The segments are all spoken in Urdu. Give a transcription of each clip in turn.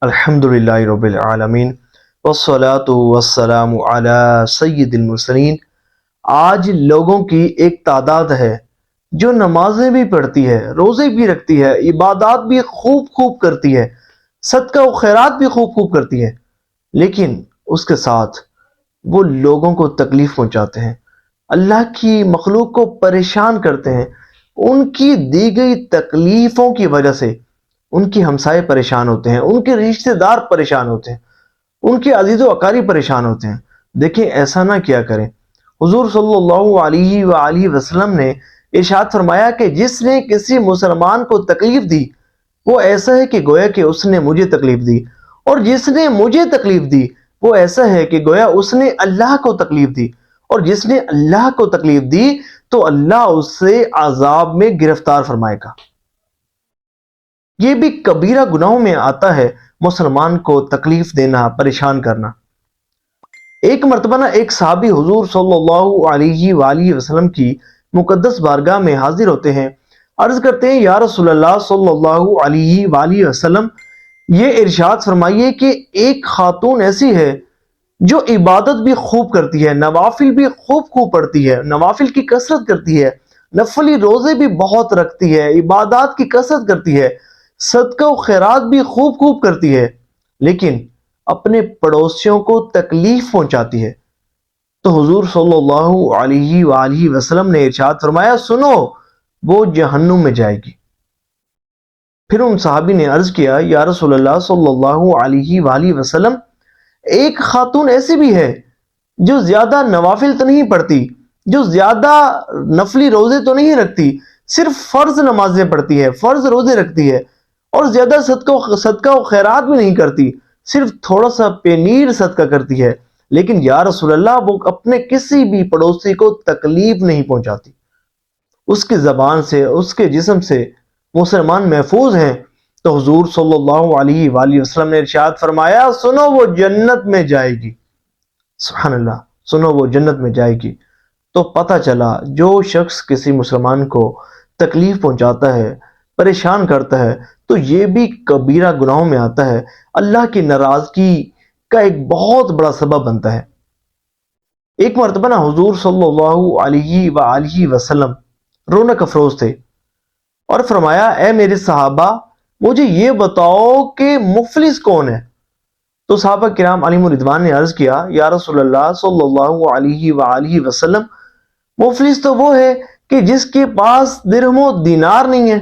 الحمدللہ رب العالمین والصلاة والسلام علی سید المرسلین۔ آج لوگوں کی ایک تعداد ہے جو نمازیں بھی پڑھتی ہے، روزے بھی رکھتی ہے، عبادات بھی خوب کرتی ہے، صدقہ و خیرات بھی خوب کرتی ہے، لیکن اس کے ساتھ وہ لوگوں کو تکلیف پہنچاتے ہیں، اللہ کی مخلوق کو پریشان کرتے ہیں۔ ان کی دی گئی تکلیفوں کی وجہ سے ان کی ہمسائے پریشان ہوتے ہیں، ان کے رشتہ دار پریشان ہوتے ہیں، ان کے عزیز و اقارب پریشان ہوتے ہیں۔ دیکھیں، ایسا نہ کیا کریں۔ حضور صلی اللہ علیہ وآلہ وسلم نے ارشاد فرمایا کہ جس نے کسی مسلمان کو تکلیف دی وہ ایسا ہے کہ گویا کہ اس نے مجھے تکلیف دی، اور جس نے مجھے تکلیف دی وہ ایسا ہے کہ گویا اس نے اللہ کو تکلیف دی، اور جس نے اللہ کو تکلیف دی تو اللہ اسے عذاب میں گرفتار فرمائے گا۔ یہ بھی کبیرہ گناہوں میں آتا ہے مسلمان کو تکلیف دینا، پریشان کرنا۔ ایک مرتبہ ایک صحابی حضور صلی اللہ علیہ وآلہ وسلم کی مقدس بارگاہ میں حاضر ہوتے ہیں، عرض کرتے ہیں، یا رسول اللہ صلی اللہ علیہ وآلہ وسلم، یہ ارشاد فرمائیے کہ ایک خاتون ایسی ہے جو عبادت بھی خوب کرتی ہے، نوافل بھی خوب پڑھتی ہے، نوافل کی کثرت کرتی ہے، نفلی روزے بھی بہت رکھتی ہے، عبادات کی کثرت کرتی ہے، صدقہ و خیرات بھی خوب کرتی ہے، لیکن اپنے پڑوسیوں کو تکلیف پہنچاتی ہے۔ تو حضور صلی اللہ علیہ وآلہ وسلم نے ارشاد فرمایا، سنو، وہ جہنم میں جائے گی۔ پھر ان صحابی نے عرض کیا، یا رسول اللہ صلی اللہ علیہ وآلہ وسلم، ایک خاتون ایسی بھی ہے جو زیادہ نوافل تو نہیں پڑھتی، جو زیادہ نفلی روزے تو نہیں رکھتی، صرف فرض نمازیں پڑھتی ہے، فرض روزے رکھتی ہے، اور زیادہ صدقہ و خیرات بھی نہیں کرتی، صرف تھوڑا سا پنیر صدقہ کرتی ہے، لیکن یا رسول اللہ وہ اپنے کسی بھی پڑوسی کو تکلیف نہیں پہنچاتی، اس کی زبان سے، اس کے جسم سے مسلمان محفوظ ہیں۔ تو حضور صلی اللہ علیہ وآلہ وسلم نے ارشاد فرمایا، سنو، وہ جنت میں جائے گی۔ سبحان اللہ، سنو، وہ جنت میں جائے گی۔ تو پتہ چلا، جو شخص کسی مسلمان کو تکلیف پہنچاتا ہے، پریشان کرتا ہے، تو یہ بھی کبیرہ گناہوں میں آتا ہے، اللہ کی ناراضگی کا ایک بہت بڑا سبب بنتا ہے۔ ایک مرتبہ حضور صلی اللہ علیہ وآلہ وسلم رونق افروز تھے اور فرمایا، اے میرے صحابہ، مجھے یہ بتاؤ کہ مفلس کون ہے؟ تو صحابہ کرام علیہم الرضوان نے عرض کیا، یا رسول اللہ صلی اللہ علیہ وآلہ وسلم، مفلس تو وہ ہے کہ جس کے پاس درہم و دینار نہیں ہے،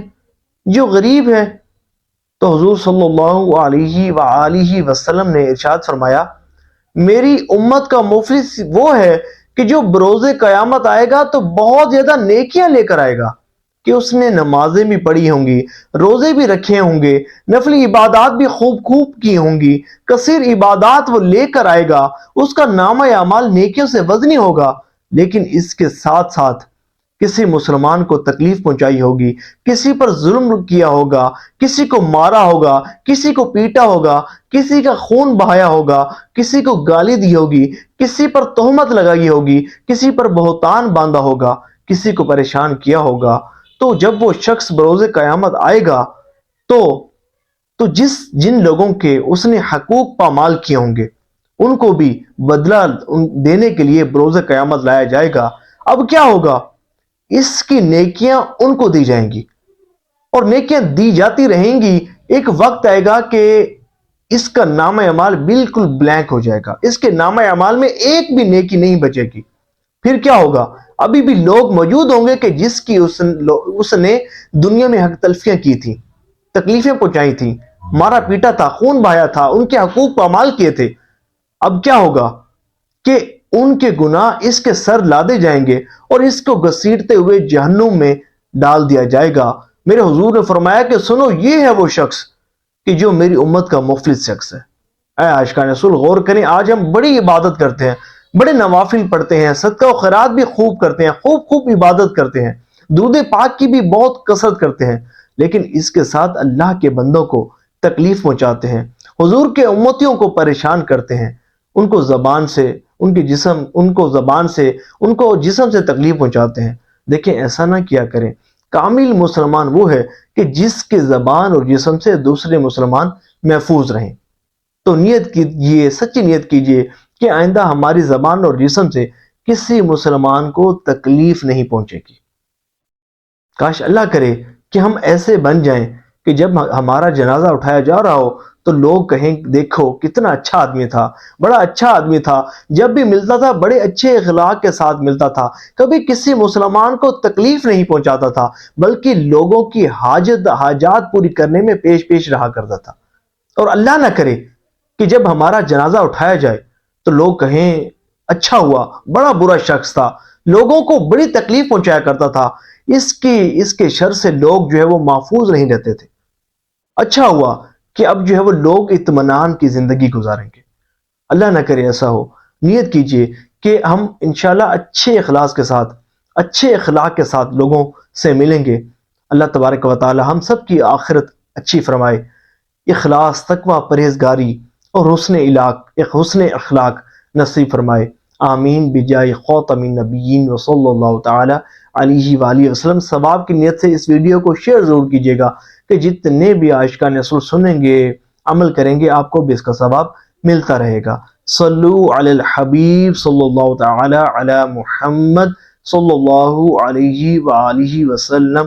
جو غریب ہے۔ تو حضور صلی اللہ علیہ وآلہ وسلم نے ارشاد فرمایا، میری امت کا مفلس وہ ہے کہ جو بروز قیامت آئے گا تو بہت زیادہ نیکیاں لے کر آئے گا، کہ اس نے نمازیں بھی پڑھی ہوں گی، روزے بھی رکھے ہوں گے، نفلی عبادات بھی خوب کی ہوں گی، کثیر عبادات وہ لے کر آئے گا، اس کا نامہ اعمال نیکیوں سے وزنی ہوگا، لیکن اس کے ساتھ ساتھ کسی مسلمان کو تکلیف پہنچائی ہوگی، کسی پر ظلم کیا ہوگا، کسی کو مارا ہوگا، کسی کو پیٹا ہوگا، کسی کا خون بہایا ہوگا، کسی کو گالی دی ہوگی، کسی پر تہمت لگائی ہوگی، کسی پر بہتان باندھا ہوگا، کسی کو پریشان کیا ہوگا، تو جب وہ شخص بروز قیامت آئے گا تو جن لوگوں کے اس نے حقوق پامال کیے ہوں گے ان کو بھی بدلہ دینے کے لیے بروز قیامت لایا جائے گا۔ اب کیا ہوگا؟ اس کی نیکیاں ان کو دی جائیں گی، اور نیکیاں دی جاتی رہیں گی۔ ایک وقت آئے گا کہ اس کا نامہ اعمال بالکل بلینک ہو جائے گا، اس کے نامہ اعمال میں ایک بھی نیکی نہیں بچے گی۔ پھر کیا ہوگا؟ ابھی بھی لوگ موجود ہوں گے کہ جس کی اس نے دنیا میں حق تلفیاں کی تھی، تکلیفیں پہنچائی تھیں، مارا پیٹا تھا، خون بہایا تھا، ان کے حقوق پامال کیے تھے۔ اب کیا ہوگا کہ ان کے گناہ اس کے سر لادے جائیں گے اور اس کو گھسیٹتے ہوئے جہنم میں ڈال دیا جائے گا۔ میرے حضور نے فرمایا کہ سنو، یہ ہے وہ شخص کہ جو میری امت کا مفلس شخص ہے۔ اے عاشقان رسول، غور کریں، آج ہم بڑی عبادت کرتے ہیں، بڑے نوافل پڑھتے ہیں، صدقہ و خیرات بھی خوب کرتے ہیں، خوب عبادت کرتے ہیں، درود پاک کی بھی بہت کثرت کرتے ہیں، لیکن اس کے ساتھ اللہ کے بندوں کو تکلیف پہنچاتے ہیں، حضور کے امتیوں کو پریشان کرتے ہیں، ان کو زبان سے، ان کے جسم، ان کو زبان سے، ان کو جسم سے تکلیف پہنچاتے ہیں۔ دیکھیں، ایسا نہ کیا کریں۔ کامل مسلمان وہ ہے کہ جس کے زبان اور جسم سے دوسرے مسلمان محفوظ رہیں۔ تو نیت کیجئے، سچی نیت کیجئے کہ آئندہ ہماری زبان اور جسم سے کسی مسلمان کو تکلیف نہیں پہنچے گی۔ کاش اللہ کرے کہ ہم ایسے بن جائیں کہ جب ہمارا جنازہ اٹھایا جا رہا ہو تو لوگ کہیں دیکھو کتنا اچھا آدمی تھا، بڑا اچھا آدمی تھا، جب بھی ملتا تھا بڑے اچھے اخلاق کے ساتھ ملتا تھا، کبھی کسی مسلمان کو تکلیف نہیں پہنچاتا تھا، بلکہ لوگوں کی حاجات پوری کرنے میں پیش رہا کرتا تھا۔ اور اللہ نہ کرے کہ جب ہمارا جنازہ اٹھایا جائے تو لوگ کہیں اچھا ہوا، بڑا برا شخص تھا، لوگوں کو بڑی تکلیف پہنچایا کرتا تھا، اس کے شر سے لوگ جو ہے وہ محفوظ نہیں رہتے تھے، اچھا ہوا کہ اب جو ہے وہ لوگ اطمینان کی زندگی گزاریں گے۔ اللہ نہ کرے ایسا ہو۔ نیت کیجئے کہ ہم انشاءاللہ اچھے اخلاق کے ساتھ لوگوں سے ملیں گے۔ اللہ تبارک و تعالی ہم سب کی آخرت اچھی فرمائے، اخلاص، تقوی، پرہیزگاری اور حسن اخلاق نصیب فرمائے۔ آمین بجائے خاتم النبیین وصلی اللہ تعالی علیہ وآلہ وسلم۔ ثواب کی نیت سے اس ویڈیو کو شیئر ضرور کیجیے گا کہ جتنے بھی عاشقان رسول سنیں گے، عمل کریں گے، آپ کو بھی اس کا ثواب ملتا رہے گا۔ صلو علی الحبیب صلی اللہ تعالی علی محمد صلی اللہ علیہ وآلہ وسلم۔